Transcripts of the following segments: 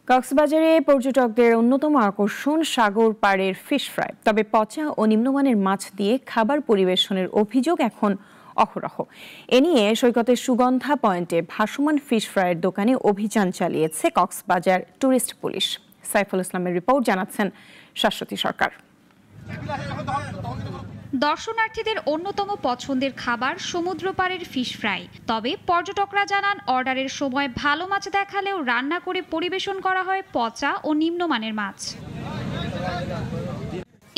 কক্সবাজারে পর্যটকদের অন্যতম আকর্ষণ সাগর পাড়ের ফিশ ফ্রাই। তবে পচা ও নিম্নমানের মাছ দিয়ে খাবার পরিবেশনের অভিযোগ এখন অহরহ। এ নিয়ে সৈকতের সুগন্ধা পয়েন্টে ভাসমান ফিশ ফ্রাইয়ের দোকানে অভিযান চালিয়েছে কক্সবাজার ট্যুরিস্ট পুলিশ। সাইফুল ইসলামের রিপোর্ট, জানাচ্ছেন শাশ্বতী সরকার। দর্শনার্থীদের অন্যতম পছন্দের খাবার সমুদ্র পাড়ের ফিশ ফ্রাই। তবে পর্যটকরা জানান, অর্ডারের সময় ভালো মাছ দেখালেও রান্না করে পরিবেশন করা হয় পচা ও নিম্নমানের মাছ।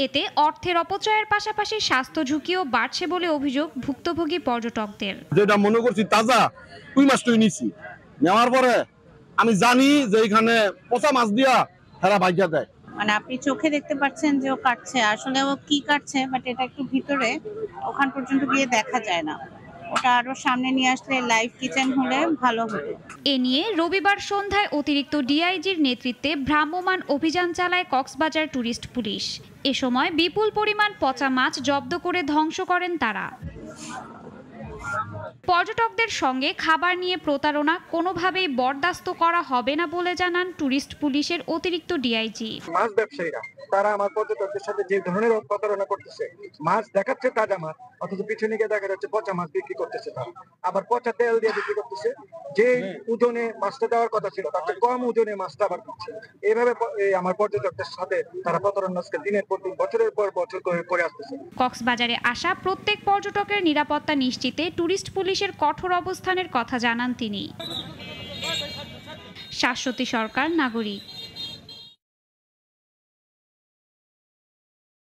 এতে অর্থের অপচয়ের পাশাপাশি স্বাস্থ্য ঝুঁকিও বাড়ছে বলে অভিযোগ ভুক্তভোগী পর্যটকদের। যেটা মনে করছি তাজা ওই মাছটাই নিছি, নেওয়ার পরে আমি জানি যে এখানে পচা মাছ দিয়া তারা ভাইজা দেয়। মানে আপনি চোখে দেখতে পাচ্ছেন যে ও কাটছে, আসলে ও কি কাটছে বাট এটা একটু ভিতরে, ওখান পর্যন্ত গিয়ে দেখা যায় না। ওটা আরো সামনে নিয়ে আসলে লাইভ কিচেন হলে ভালো হতো। এ নিয়ে রবিবার সন্ধ্যায় অতিরিক্ত ডিআইজির নেতৃত্বে ভ্রাম্যমাণ অভিযান চালায় কক্সবাজার ট্যুরিস্ট পুলিশ। এ সময় বিপুল পরিমাণ পচা মাছ জব্দ করে ধ্বংস করেন তারা। পর্যটকদের সঙ্গে খাবার নিয়ে প্রতারণা কোনোভাবেই বরদাস্ত করা হবে না বলে জানান ট্যুরিস্ট পুলিশের অতিরিক্ত ডিআইজি। মাছ ব্যবসায়ীরা তারা আমার পর্যটকদের সাথে যে ধরনের প্রতারণা করতেছে, মাছ দেখাচ্ছে তাজা মাছ, অথচ পিছনে গিয়ে দেখা যাচ্ছে পচা মাছ বিক্রি করতেছে। তারা আবার পচা তেল দিয়ে বিক্রি করতেছে, যে ওজনে মাছটা দেওয়ার কথা ছিল তার চেয়ে কম ওজনে মাছটা আবার দিচ্ছে। এইভাবে আমার পর্যটকদের সাথে তারা প্রতারণা দিনের পর দিন, বছরের পর বছর করে আসতেছে। কক্সবাজারে আসা প্রত্যেক পর্যটকের নিরাপত্তা নিশ্চিতে ট্যুরিস্ট পুলিশের কঠোর অবস্থানের কথা জানান তিনি। শাশ্বতী সরকার, নাগরিক।